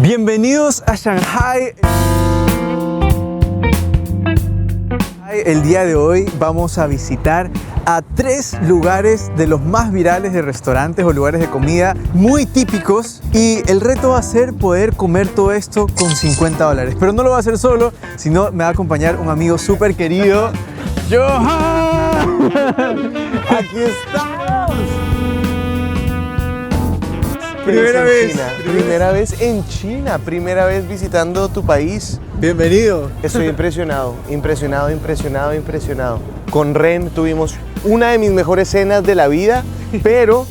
Bienvenidos a Shanghai. El día de hoy vamos a visitar a 3 lugares de los más virales de restaurantes o lugares de comida muy típicos, y el reto va a ser poder comer todo esto con $50. Pero no lo va a hacer solo, sino me va a acompañar un amigo súper querido, Johan. Aquí estamos. Primera vez en China, primera vez visitando tu país. Bienvenido. Estoy impresionado. Con Ren tuvimos una de mis mejores cenas de la vida, pero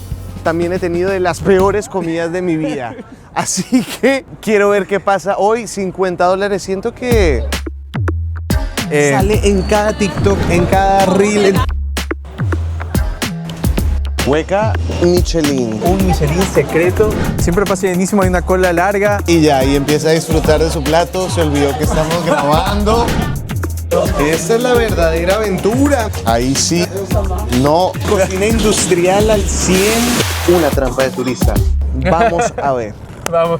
también he tenido de las peores comidas de mi vida. Así que quiero ver qué pasa hoy. $50, siento que sale en cada TikTok, en cada reel. Hueca Michelin. Un Michelin secreto. Siempre pasa bienísimo, hay una cola larga. Y ya, y empieza a disfrutar de su plato, se olvidó que estamos grabando. Esta es la verdadera aventura. Ahí sí, no. Cocina industrial al 100. Una trampa de turista. Vamos a ver. Vamos.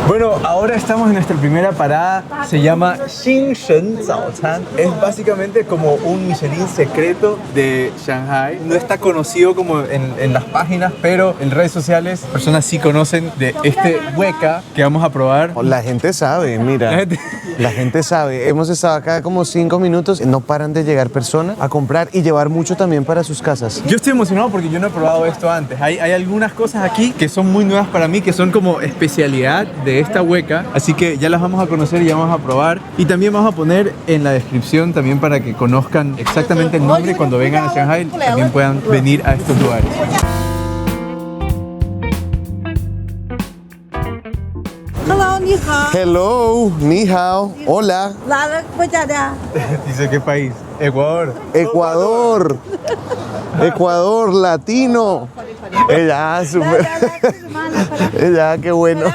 Bueno, ahora estamos en nuestra primera parada. Se llama Xingshen Zaochan. Es básicamente como un Michelin secreto de Shanghai. No está conocido como en las páginas, pero en redes sociales personas sí conocen de este hueca que vamos a probar. La gente sabe, mira. La gente sabe. Hemos estado acá como 5 minutos. No paran de llegar personas a comprar y llevar mucho también para sus casas. Yo estoy emocionado porque yo no he probado esto antes. Hay algunas cosas aquí que son muy nuevas para mí, que son como especialidad de esta hueca. Así que ya las vamos a conocer y ya vamos a probar. Y también vamos a poner en la descripción también para que conozcan exactamente el nombre. Cuando vengan a Shanghai también puedan venir a estos lugares. Hello, ni hao. Hola. Dice, ¿qué país? Ecuador. Ecuador, latino. Ella, súper. Ella, qué bueno.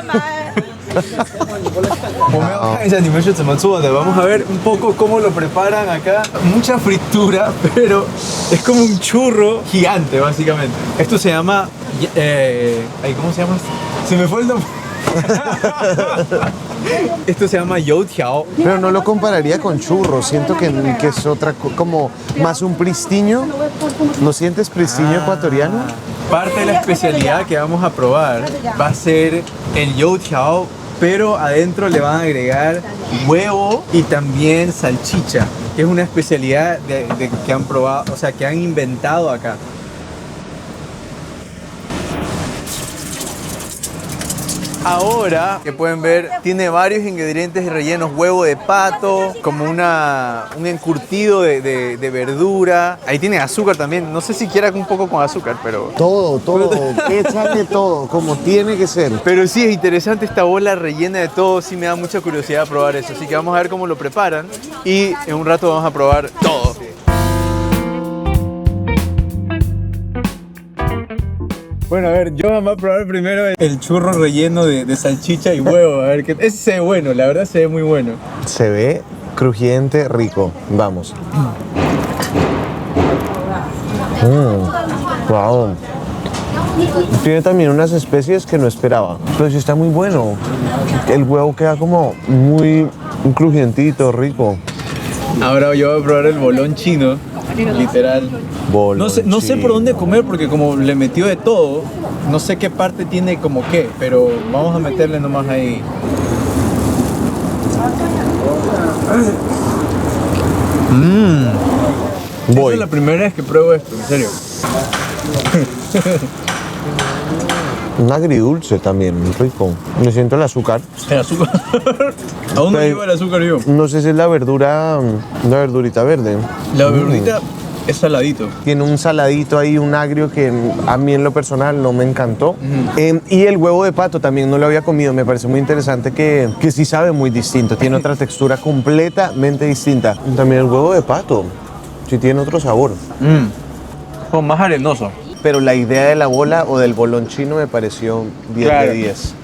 Vamos a ver un poco cómo lo preparan acá. Mucha fritura, pero es como un churro gigante, básicamente. Esto se llama... ¿cómo se llama? Se me fue el nombre. Esto se llama youtiao. Pero no lo compararía con churros. Siento que es otra, como más un pristiño. ¿No sientes pristiño ecuatoriano? Parte de la especialidad que vamos a probar va a ser el youtiao, pero adentro le van a agregar huevo y también salchicha, que es una especialidad que han probado, o sea, que han inventado acá. Ahora, que pueden ver, tiene varios ingredientes rellenos: huevo de pato, como un encurtido de verdura. Ahí tiene azúcar también. No sé si quiera un poco con azúcar, pero... Todo. Échale todo, como tiene que ser. Pero sí, es interesante esta bola rellena de todo. Sí me da mucha curiosidad probar eso. Así que vamos a ver cómo lo preparan y en un rato vamos a probar todo. Bueno, a ver, yo vamos a probar primero el churro relleno de salchicha y huevo. A ver, ese se ve bueno, la verdad se ve muy bueno. Se ve crujiente, rico. Vamos. Wow. Tiene también unas especies que no esperaba. Pero sí está muy bueno. El huevo queda como muy crujientito, rico. Ahora yo voy a probar el bolón chino, literal. No sé por dónde comer porque como le metió de todo, no sé qué parte tiene como qué, pero vamos a meterle nomás ahí. Esta es la primera vez que pruebo esto, en serio. Un agridulce también, rico. Me siento el azúcar. ¿El azúcar? ¿A dónde lleva el azúcar yo? No sé si es la verdura, la verdurita verde. La verdurita es saladito. Tiene un saladito ahí, un agrio que a mí en lo personal no me encantó. Y el huevo de pato también no lo había comido. Me parece muy interesante que sí sabe muy distinto. Tiene otra textura completamente distinta. También el huevo de pato sí tiene otro sabor. Como más arenoso. Pero la idea de la bola o del bolón chino me pareció 10 de 10.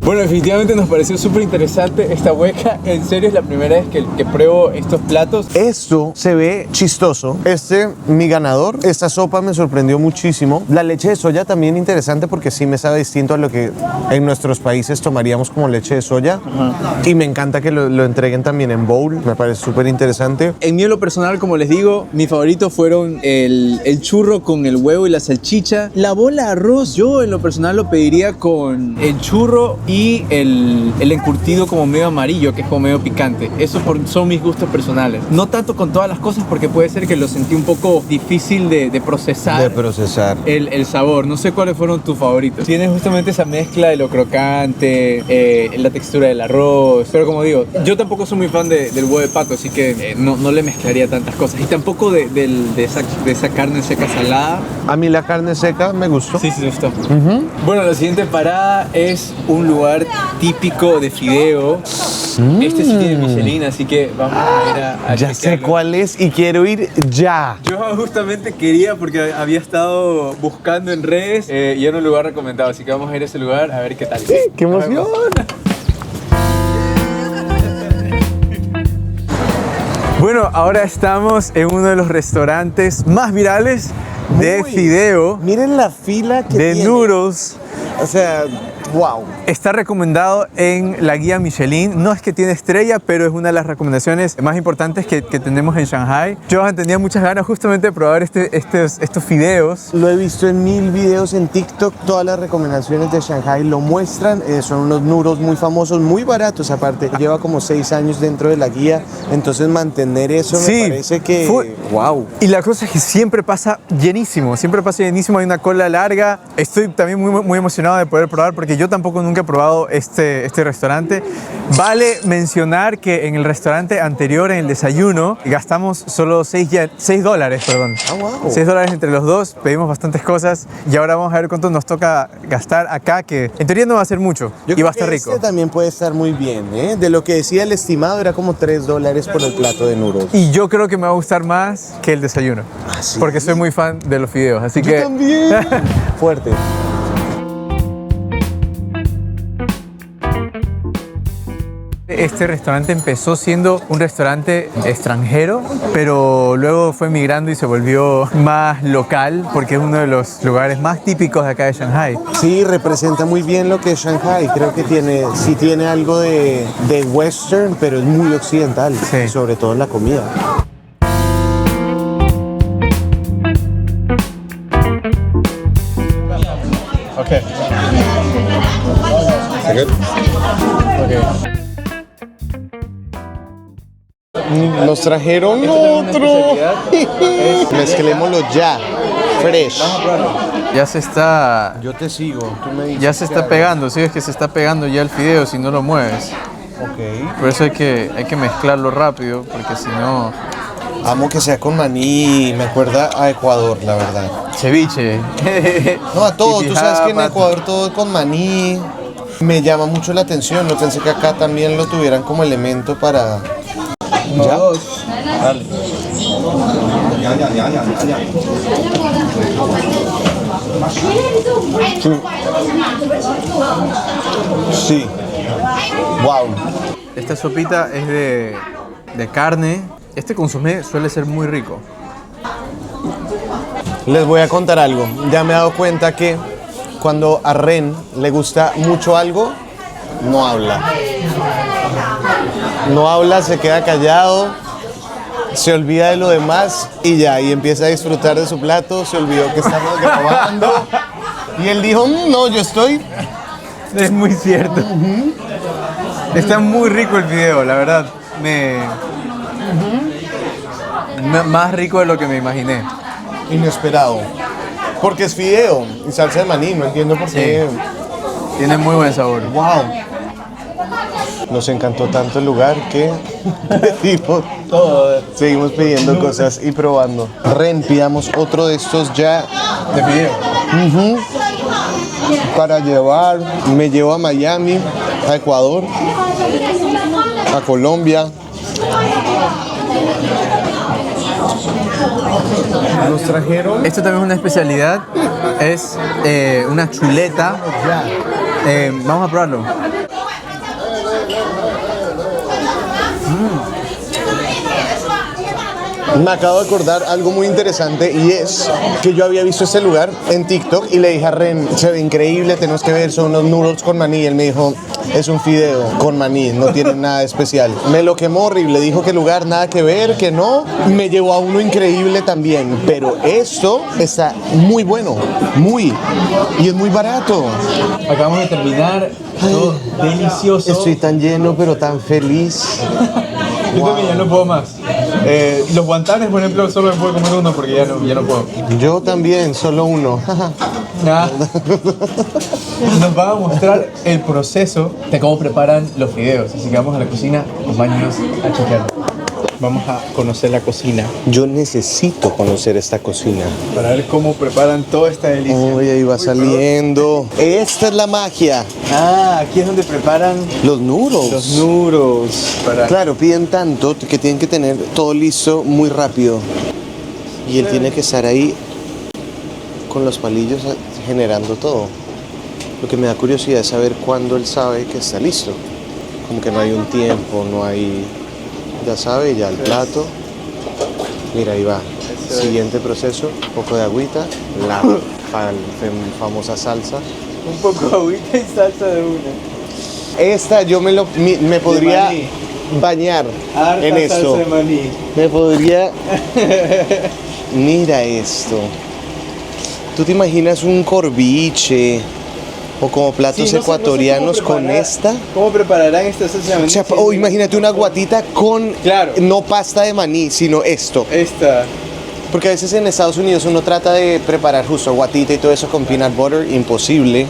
Bueno, definitivamente nos pareció súper interesante esta hueca. En serio, es la primera vez que pruebo estos platos. Esto se ve chistoso. Mi ganador. Esta sopa me sorprendió muchísimo. La leche de soya también interesante porque sí me sabe distinto a lo que en nuestros países tomaríamos como leche de soya. Y me encanta que lo entreguen también en bowl. Me parece súper interesante. En mí, en lo personal, como les digo, mis favoritos fueron el churro con el huevo y la salchicha. La bola de arroz, yo en lo personal lo pediría con el churro y el encurtido como medio amarillo, que es como medio picante. Esos son mis gustos personales. No tanto con todas las cosas porque puede ser que lo sentí un poco difícil de procesar. El sabor. No sé cuáles fueron tus favoritos. Tienes justamente esa mezcla de lo crocante, la textura del arroz. Pero como digo, yo tampoco soy muy fan del huevo de pato, así que no le mezclaría tantas cosas. Y tampoco de esa carne seca salada. A mí la carne seca me gustó. Sí, me gustó. Bueno, la siguiente parada es un lugar típico de fideo. Este sí tiene Michelin, así que vamos a ir a Ya sé cuál es y quiero ir ya. Yo justamente quería porque había estado buscando en redes y era un lugar recomendado, así que vamos a ir a ese lugar a ver qué tal. ¡Qué emoción! Bueno, ahora estamos en uno de los restaurantes más virales de fideo. Miren la fila que de tiene. Noodles. O sea, wow. Está recomendado en la guía Michelin. No es que tiene estrella, pero es una de las recomendaciones más importantes que tenemos en Shanghai. Yo tenía muchas ganas justamente de probar estos fideos. Lo he visto en 1000 videos en TikTok. Todas las recomendaciones de Shanghai lo muestran. Son unos noodles muy famosos, muy baratos aparte. Lleva como 6 años dentro de la guía. Entonces mantener eso me parece que... wow. Y la cosa es que siempre pasa llenísimo. Siempre pasa llenísimo. Hay una cola larga. Estoy también muy emocionado de poder probar porque yo tampoco nunca he probado este restaurante. Vale mencionar que en el restaurante anterior, en el desayuno, gastamos solo $6, perdón. Wow. $6 entre los dos, pedimos bastantes cosas y ahora vamos a ver cuánto nos toca gastar acá, que en teoría no va a ser mucho y va a estar rico. Este también puede estar muy bien, ¿eh? De lo que decía el estimado era como $3 por el plato de noodles. Y yo creo que me va a gustar más que el desayuno. ¿Ah, sí? Porque soy muy fan de los fideos, así Yo que... también. Fuerte. Este restaurante empezó siendo un restaurante extranjero, pero luego fue migrando y se volvió más local porque es uno de los lugares más típicos de acá de Shanghai. Sí, representa muy bien lo que es Shanghai. Creo que tiene algo de western, pero es muy occidental, Sí. sobre todo en la comida. Okay. Nos trajeron otro. Mezclémoslo ya. Fresh. Ya se está... Yo te sigo. Tú me dices Ya se está pegando, sí, es que se está pegando ya el fideo si no lo mueves. Ok. Por eso hay que mezclarlo rápido, porque si no... Amo que sea con maní. Me acuerda a Ecuador, la verdad. Ceviche. No, a todo. Tú sabes que en Pipijapa. Ecuador todo es con maní. Me llama mucho la atención. No pensé que acá también lo tuvieran como elemento para... ¿Ya? Dale. Sí. Wow. Esta sopita es de carne. Este consomé suele ser muy rico. Les voy a contar algo. Ya me he dado cuenta que cuando a Ren le gusta mucho algo, no habla. No habla, se queda callado, se olvida de lo demás y ya, y empieza a disfrutar de su plato, se olvidó que estamos grabando. Y él dijo, no, yo estoy... Es muy cierto. Está muy rico el video, la verdad. Más rico de lo que me imaginé. Inesperado. Porque es fideo y salsa de maní, no entiendo por qué. Tiene muy buen sabor. ¡Wow! Nos encantó tanto el lugar que pedimos todo. Seguimos pidiendo cosas y probando. Ren, pidamos otro de estos ya. De fideo. Para llevar, me llevo a Miami, a Ecuador, a Colombia. Nos trajeron Esto también es una especialidad. Es una chuleta Vamos a probarlo. Me acabo de acordar algo muy interesante y es que yo había visto este lugar en TikTok y le dije a Ren, se ve increíble, tenemos que ver, son unos noodles con maní. Y él me dijo, es un fideo con maní, no tiene nada especial. Me lo quemó horrible, dijo que el lugar nada que ver, que no. Me llevó a uno increíble también, pero esto está muy bueno, y es muy barato. Acabamos de terminar. Todo delicioso. Estoy tan lleno, pero tan feliz. Yo también ya no puedo más. Los guantanes, por ejemplo, solo me puedo comer uno porque ya no puedo. Yo también, solo uno. Ah. Nos van a mostrar el proceso de cómo preparan los fideos. Así que vamos a la cocina, acompáñenos a chequearlo. Vamos a conocer la cocina. Yo necesito conocer esta cocina. Para ver cómo preparan toda esta delicia. Uy, ahí va saliendo. Esta es la magia. Ah, aquí es donde preparan Los noodles. los noodles. Claro, piden tanto que tienen que tener todo listo muy rápido. Y él tiene que estar ahí con los palillos generando todo. Lo que me da curiosidad es saber cuándo él sabe que está listo. Como que no hay un tiempo, no hay... Ya sabe, ya el plato. Mira, ahí va. Siguiente proceso, un poco de agüita, la famosa salsa. Un poco de agüita y salsa de una. Esta yo me podría maní. bañar Harta en esto. salsa de maní. Me podría... Mira esto. ¿Tú te imaginas un corviche o como platos Sí, no sé ecuatorianos cómo con esta? ¿Cómo prepararán esta salsa de maní? O sea, o imagínate una guatita con Claro. no pasta de maní, sino esto. Esta. Porque a veces en Estados Unidos uno trata de preparar justo guatita y todo eso con peanut butter, imposible.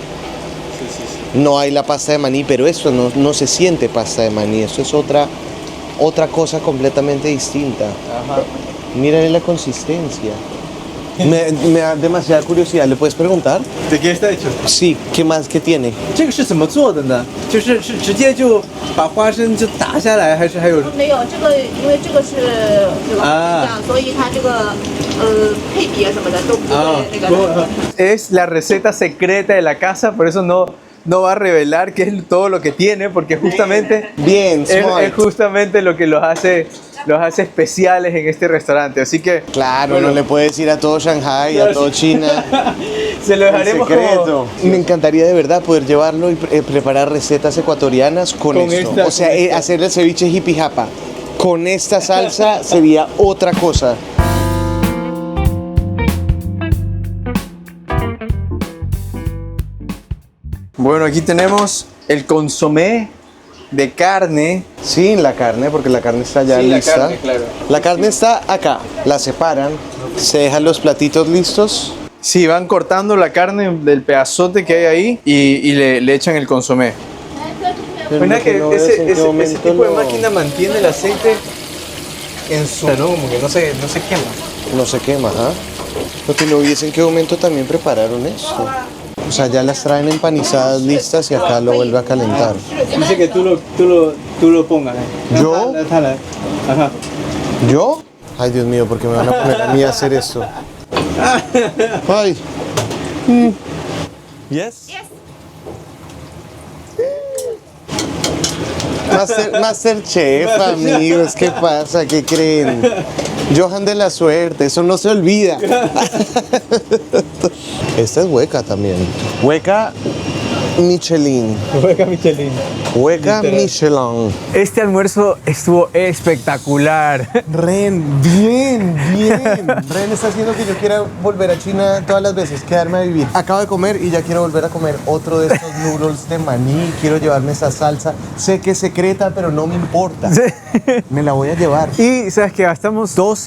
No hay la pasta de maní, pero esto no se siente pasta de maní, esto es otra cosa completamente distinta. Ajá. Mírale la consistencia. Me da demasiada curiosidad, ¿le puedes preguntar? ¿De qué está hecho? Sí, ¿qué más que tiene? 这个是怎么做的呢？是直接就把花生就打下来，还是还有？没有这个，因为这个是这个啊这样，所以它这个配比啊什么的都不会那个。 Es la receta secreta de la casa, por eso no va a revelar qué es todo lo que tiene, porque justamente Bien, smart. es justamente lo que los hace especiales en este restaurante. Así que Claro, bueno, no le puedes ir a todo Shanghai, a todo China. se lo El dejaremos secreto. Me encantaría de verdad poder llevarlo y preparar recetas ecuatorianas con esto. esta, O sea, con esta. hacer el ceviche hippie japa. Con esta salsa sería otra cosa. Bueno, aquí tenemos el consomé de carne. Sin la carne, porque la carne está ya Sin la lista. carne, claro. La carne está acá. La separan, se dejan los platitos listos. Sí, van cortando la carne del pedazote que hay ahí y le echan el consomé. Pero Mira lo que no veo es en qué ese momento tipo de lo- máquina mantiene el aceite en su... ¿no? Como que no se quema. No se quema, ¿ah? No te lo vi, es en qué momento también prepararon esto. O sea, ya las traen empanizadas listas y acá lo vuelve a calentar. Dice que tú lo pongas. ¿Yo? Ajá. ¿Yo? Ay, Dios mío, ¿por qué me van a poner a mí a hacer esto? Ay. Yes. Masterchef, amigos, ¿qué pasa? ¿Qué creen? Johan de la suerte, eso no se olvida. Esta es hueca también. Hueca Michelin. Hueca Michelin. Hueca Literal. Michelin. Este almuerzo estuvo espectacular. Ren, bien. Ren está haciendo que yo quiera volver a China todas las veces, quedarme a vivir. Acabo de comer y ya quiero volver a comer otro de estos noodles de maní. Quiero llevarme esa salsa. Sé que es secreta, pero no me importa. Me la voy a llevar. Y sabes que gastamos $12.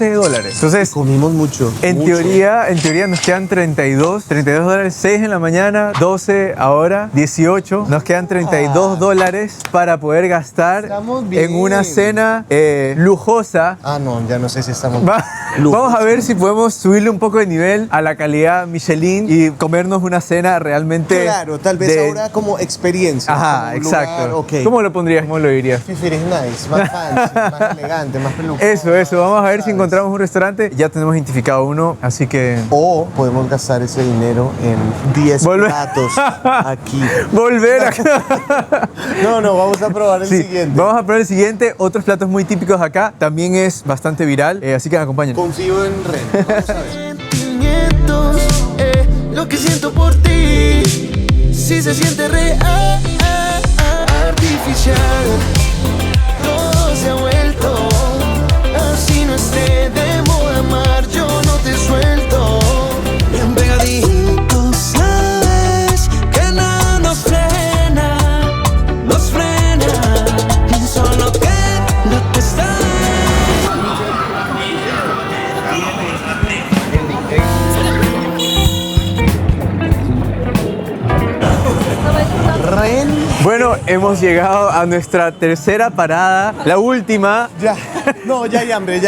Entonces, Comimos mucho. en mucho. teoría nos quedan $32, 6 en la mañana, 12 ahora, 18. Nos quedan $32 para poder gastar Estamos bien. en una cena lujosa. Ah, no, ya no sé si estamos... Vamos a ver si podemos subirle un poco de nivel a la calidad Michelin y comernos una cena realmente... Claro, tal vez ahora como experiencia. Ajá, como un exacto. lugar, ok. ¿Cómo lo pondrías? ¿Cómo lo dirías? Fifiris nice, bacán. más elegante, más peludo. Eso, vamos a ver si encontramos un restaurante. Ya tenemos identificado uno, así que... O podemos gastar ese dinero en 10 platos aquí. Volver a... No, vamos a probar el siguiente. Vamos a probar el siguiente. Otros platos muy típicos acá. También es bastante viral, así que me acompañen. Confío en Ren. Vamos a ver. Sentimientos, lo que siento por ti, si se siente real, artificial, todo se ha vuelto, así no esté de moda amar, yo no te suelto, bien pegadito, sabes que nada nos frena, solo que no te está. Ren. Bueno, hemos llegado a nuestra tercera parada, la última. Ya hay hambre.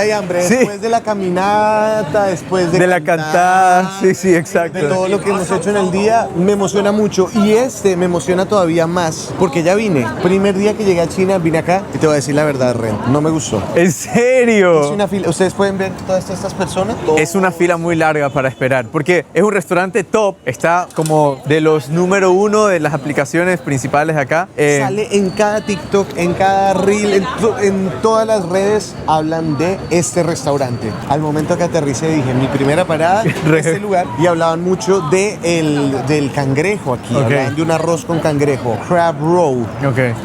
Sí. Después de la caminata, después de la cantada. Sí, exacto. De todo lo que hemos hecho en el día, me emociona mucho. Y me emociona todavía más, porque ya vine. Primer día que llegué a China, vine acá y te voy a decir la verdad, Ren, no me gustó. ¿En serio? Es una fila. Ustedes pueden ver todas estas personas. Es una fila muy larga para esperar, porque es un restaurante top, está como de los número 1 de las aplicaciones principales acá. Sale en cada TikTok, en cada reel, en todas las redes hablan de este restaurante. Al momento que aterricé dije, mi primera parada en este lugar, y hablaban mucho del cangrejo aquí, hablaban de un arroz con cangrejo, crab roll,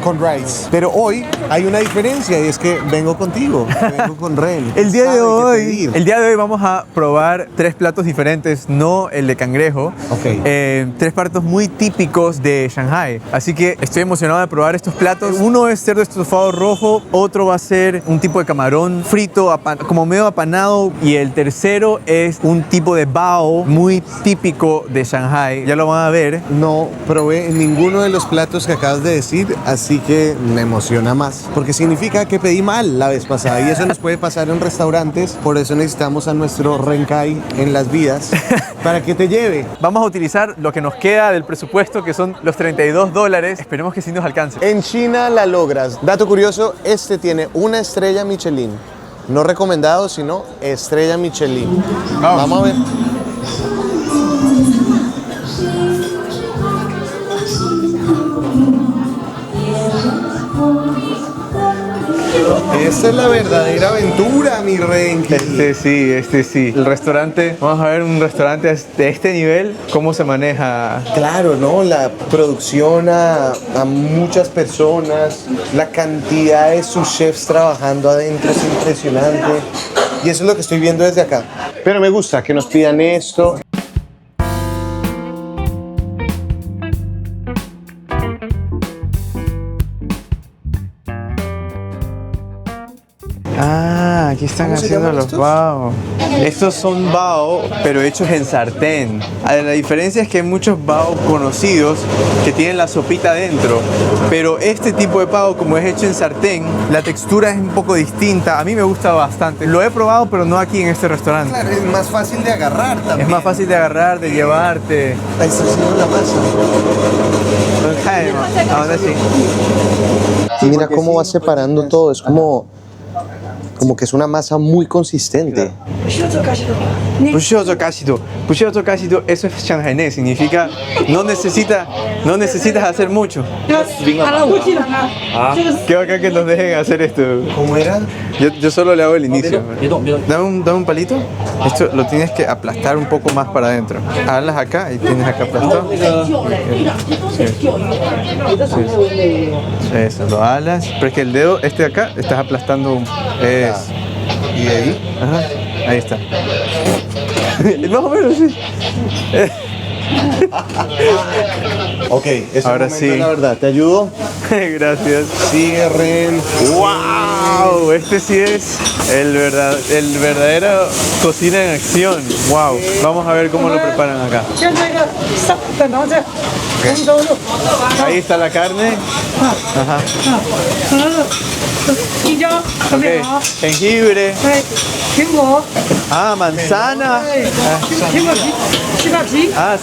con rice. Pero hoy hay una diferencia y es que vengo contigo, vengo con Ren. El día de hoy vamos a probar 3 platos diferentes, no el de cangrejo. 3 platos muy típicos de Shanghai. Así que estoy emocionado de probar estos platos. Uno es cerdo estofado rojo, otro va a ser un tipo de camarón frito, como medio apanado, y el tercero es un tipo de bao muy típico de Shanghai. Ya lo van a ver. No probé ninguno de los platos que acabas de decir, así que me emociona más, porque significa que pedí mal la vez pasada y eso nos puede pasar en restaurantes. Por eso necesitamos a nuestro Renkai en las vidas para que te lleve. Vamos a utilizar lo que nos queda del presupuesto, que son los $32. Esperemos que sí nos alcance. En China la logras. Dato curioso, este tiene una estrella Michelin. No recomendado, sino estrella Michelin. Vamos a ver. Esta es la verdadera aventura, mi Renki. Este sí. El restaurante, vamos a ver un restaurante de este nivel, cómo se maneja. Claro, ¿no? La producción a muchas personas, la cantidad de sus chefs trabajando adentro es impresionante. Y eso es lo que estoy viendo desde acá. Pero me gusta que nos pidan esto. Aquí están haciendo los bao. Estos son bao, pero hechos en sartén. La diferencia es que hay muchos bao conocidos que tienen la sopita dentro, pero este tipo de bao, como es hecho en sartén, la textura es un poco distinta. A mí me gusta bastante. Lo he probado, pero no aquí en este restaurante. Claro, es más fácil de agarrar también. Es más fácil de agarrar, de llevarte. Ahí está haciendo la masa. Ahora sí. Mira cómo va separando todo. Es como que es una masa muy consistente. Pushozo kashido, eso es shanghainés, significa no necesitas hacer mucho. Qué bacán que nos dejen hacer esto. ¿Cómo era? Yo solo le hago el inicio. Dame un palito. Esto lo tienes que aplastar un poco más para adentro. Hablas acá y tienes acá aplastado. Eso, lo alas. Pero es que el dedo, este de acá, estás aplastando. ¿Y de ahí? Ajá, ahí está. Más o menos, sí. Ok, es ahora el momento sí. de la verdad. ¿Te ayudo? Gracias. Sigue, Ren. ¡Wow! Este sí es el verdadero cocina en acción. ¡Wow! Vamos a ver cómo lo preparan acá. Ahí está la carne. Ajá. Okay. Jengibre. Manzana.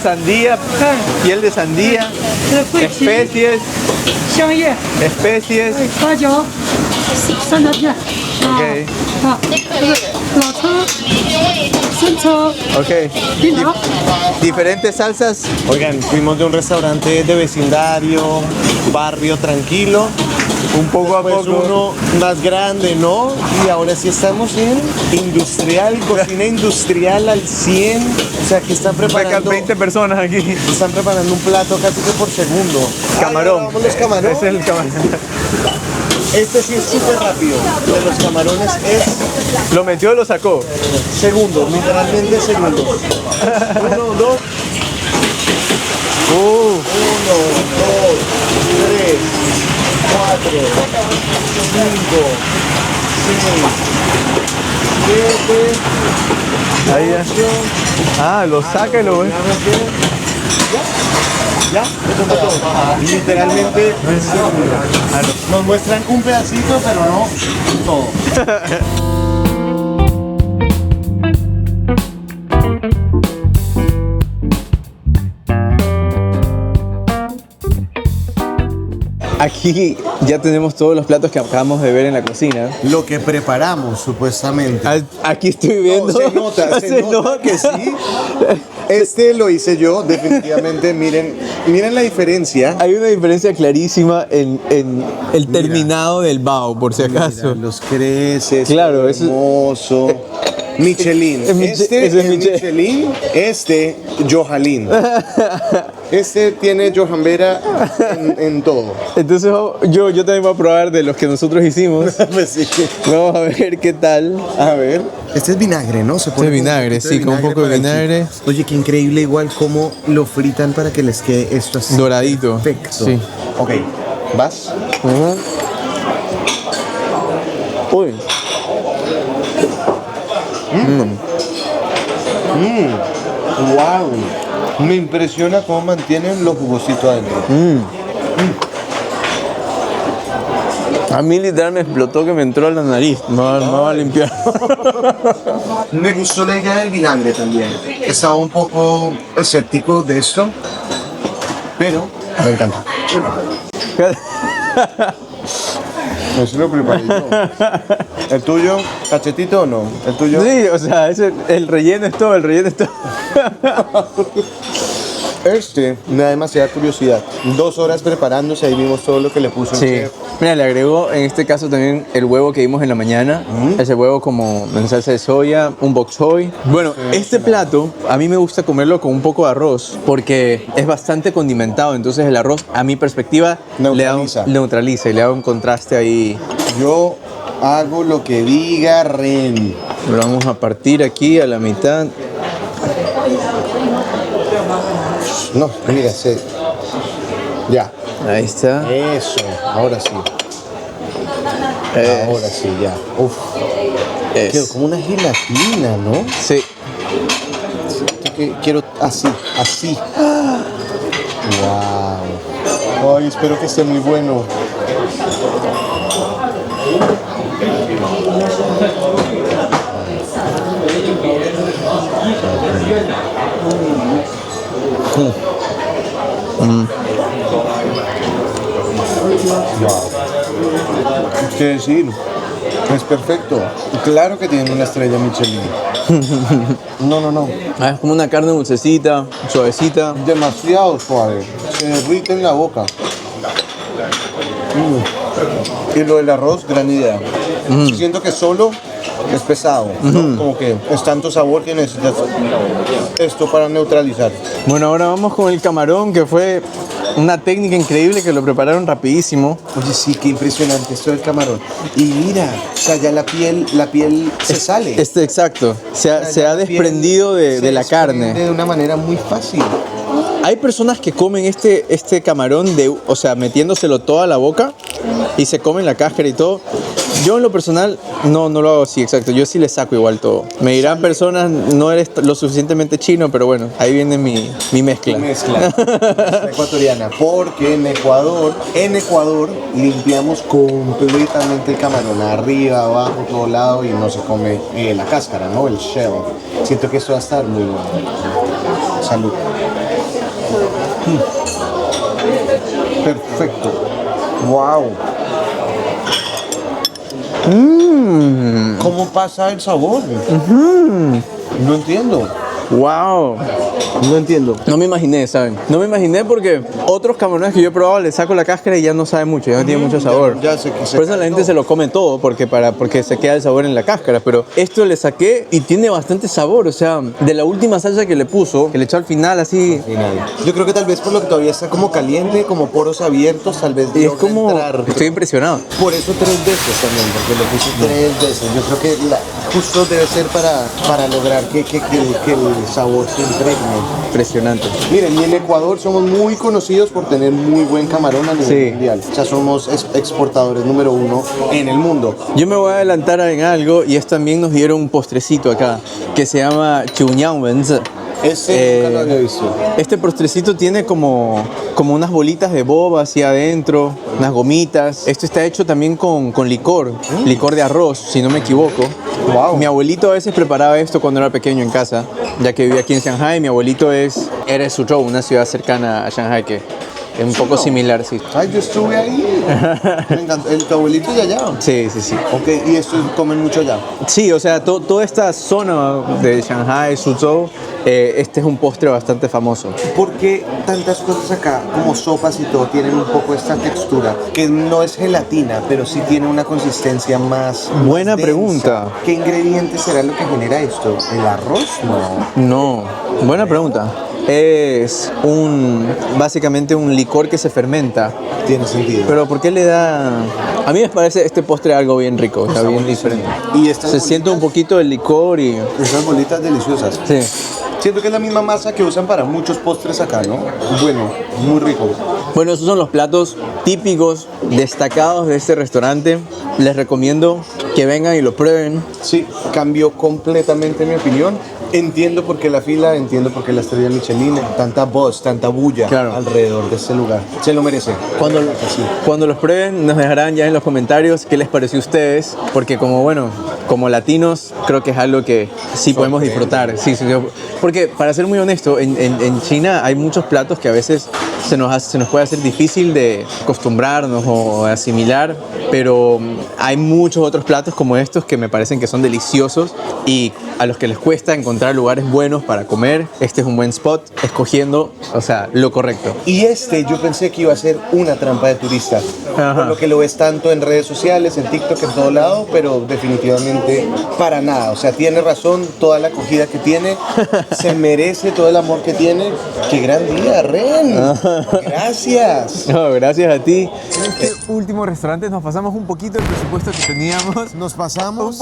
Sandía. Piel de sandía. Especies. 3条片。 Ok. 好，这个老抽、生抽、 Ok. 冰糖。 Diferentes salsas. Oigan, fuimos de un restaurante de vecindario, barrio tranquilo, Un poco a pues poco. uno más grande, ¿no? Y ahora sí estamos en industrial, cocina industrial al 100. O sea, que están Sacan preparando, 20 personas aquí. están preparando un plato casi que por segundo. Camarón. Ay, vamos los camarones. Ese es el camarón. Este sí es súper rápido. De los camarones es Lo metió o lo sacó. segundos, literalmente segundos. 1, 2, 1, 2, 3, 4, 5, 6, 7, Ahí ya. Ah, lo saca y lo ve. ¿Ya? Eso fue todo. Literalmente nos muestran un pedacito, pero no todo. Aquí ya tenemos todos los platos que acabamos de ver en la cocina. Lo que preparamos, supuestamente. Aquí estoy viendo. No, se nota que sí. Este lo hice yo, definitivamente. Miren la diferencia. Hay una diferencia clarísima en el terminado del bao, por si acaso. Mira, los creces, Claro, eso- hermoso. Michelin. ese es Michelin, este Johalin. Este tiene Johambera en todo. Entonces yo también voy a probar de los que nosotros hicimos. Pues sí. Vamos a ver qué tal. A ver. Este es vinagre, ¿no? Se Este es vinagre, sí, con un poco de para el vinagre. chile. Oye, qué increíble igual cómo lo fritan para que les quede esto así. Doradito. Perfecto. Sí. Ok, ¿vas? Ujú. Uy. Wow. Me impresiona cómo mantienen los jugositos adentro. A mí literal me explotó que me entró a la nariz. Me va a limpiar. Me gustó la idea del vinagre también. Estaba un poco escéptico de esto, pero me encanta. Eso lo preparé yo. ¿El tuyo, cachetito o no? ¿El tuyo? Sí, o sea, el relleno es todo, el relleno es todo. Este me da demasiada curiosidad. 2 horas preparándose, ahí vimos todo lo que le puso el Sí. chef. Mira, le agregó en este caso también el huevo que vimos en la mañana. Ese huevo como en salsa de soya, un bok choy. Bueno, este plato a mí me gusta comerlo con un poco de arroz porque es bastante condimentado. Entonces el arroz, a mi perspectiva, Neutraliza. neutraliza y le da un contraste ahí. Yo hago lo que diga Ren. Lo vamos a partir aquí a la mitad. No, mira, ya. Ahí está. Eso, ahora sí. Ahora sí, ya. Uf, quedó como una gelatina, ¿no? Sí. Quiero así, así. Wow. Ay, espero que esté muy bueno. ¿Qué decir? Es perfecto. Claro que tiene una estrella Michelin. No. Ah, es como una carne dulcecita, suavecita. Demasiado suave. Se derrite en la boca. Y lo del arroz, gran idea. Siento que solo es pesado, ¿no? Como que es tanto sabor que necesitas esto para neutralizar. Bueno, ahora vamos con el camarón, que fue una técnica increíble que lo prepararon rapidísimo. Oye, sí, qué impresionante esto del camarón. Y mira, o sea, ya la piel se sale. Exacto. Se ha La piel desprendido de se la desprende carne. de una manera muy fácil. Hay personas que comen este camarón, o sea, metiéndoselo toda a la boca y se comen la cáscara y todo. Yo en lo personal no lo hago así, exacto. Yo sí le saco igual todo. Me dirán personas, no eres lo suficientemente chino, pero bueno, ahí viene mi mezcla. Mezcla la ecuatoriana, porque en Ecuador limpiamos completamente el camarón, arriba, abajo, todo lado, y no se come la cáscara, ¿no? El shell. Siento que esto va a estar muy bueno. Salud. Perfecto. Wow. ¿Cómo pasa el sabor? No entiendo. ¡Wow! No entiendo. No me imaginé, ¿saben? No me imaginé porque otros camarones que yo he probado le saco la cáscara y ya no sabe mucho, ya no tiene mucho sabor. Ya sé que se Por eso la gente todo. se lo come todo porque se queda el sabor en la cáscara. Pero esto le saqué y tiene bastante sabor. O sea, de la última salsa que le puso, que le echó al final así. Yo creo que tal vez por lo que todavía está como caliente, como poros abiertos, tal vez Y es logra como. entrar. Estoy impresionado. Por eso 3 veces también, porque lo puse 3 veces. Yo creo que justo debe ser para lograr que el sabor se impregne. Impresionante. Miren, y en Ecuador somos muy conocidos por tener muy buen camarón a nivel Sí. mundial. O sea, somos exportadores número 1 en el mundo. Yo me voy a adelantar en algo y es también nos dieron un postrecito acá que se llama Chuñauwenzi. Ese nunca lo había visto. Este postrecito tiene como unas bolitas de boba hacia adentro, unas gomitas. Esto está hecho también con licor de arroz, si no me equivoco. Wow. Mi abuelito a veces preparaba esto cuando era pequeño en casa, ya que vivía aquí en Shanghai. Mi abuelito era de Suzhou, una ciudad cercana a Shanghai que es un poco similar, sí. Ay, yo estuve ahí. Me encantó. Tu abuelito de allá. Sí, sí, sí. Ok, y esto comen mucho allá. Sí, o sea, toda esta zona de Shanghai, Suzhou, este es un postre bastante famoso. ¿Por qué tantas cosas acá, como sopas y todo, tienen un poco esta textura? Que no es gelatina, pero sí tiene una consistencia más Buena densa. pregunta. ¿Qué ingrediente será lo que genera esto? ¿El arroz? No. No, buena pregunta. Es básicamente un licor que se fermenta. Tiene sentido. Pero ¿por qué le da...? A mí me parece este postre algo bien rico, está bien diferente. Y estas Se siente un poquito el licor y... Esas bolitas deliciosas. Sí. Siento que es la misma masa que usan para muchos postres acá, ¿no? Bueno, muy rico. Bueno, esos son los platos típicos, destacados de este restaurante. Les recomiendo que vengan y lo prueben. Sí, cambió completamente mi opinión. Entiendo por qué la fila, entiendo por qué la estrella Michelin, tanta voz, tanta bulla Claro. alrededor de este lugar. Se lo merece. Cuando los prueben, nos dejarán ya en los comentarios qué les pareció a ustedes, porque como latinos, creo que es algo que sí podemos disfrutar. Sí, porque para ser muy honesto, en China hay muchos platos que a veces se nos puede hacer difícil de acostumbrarnos o asimilar, pero hay muchos otros platos como estos que me parecen que son deliciosos y a los que les cuesta encontrar lugares buenos para comer. Este es un buen spot, escogiendo, lo correcto. Y yo pensé que iba a ser una trampa de turista. Ajá. Por lo que lo ves tanto en redes sociales, en TikTok, en todo lado, pero definitivamente para nada. O sea, tiene razón, toda la acogida que tiene, se merece todo el amor que tiene. ¡Qué gran día, Ren! Gracias. No, gracias a ti. En este último restaurante nos pasamos un poquito el presupuesto que teníamos. Nos pasamos.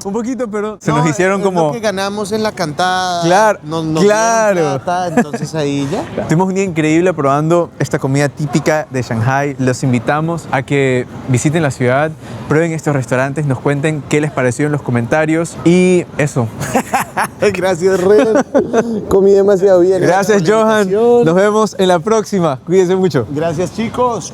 Un poquito, pero se nos hicieron es como... lo que ganamos en la cantada. Claro, Nos claro. dieron plata, entonces ahí ya. Tuvimos un día increíble probando esta comida típica de Shanghai. Los invitamos a que visiten la ciudad, prueben estos restaurantes, nos cuenten qué les pareció en los comentarios y eso. Gracias, Ren. Comí demasiado bien. Gracias, Johan. Nos vemos en la próxima. Cuídense mucho. Gracias, chicos.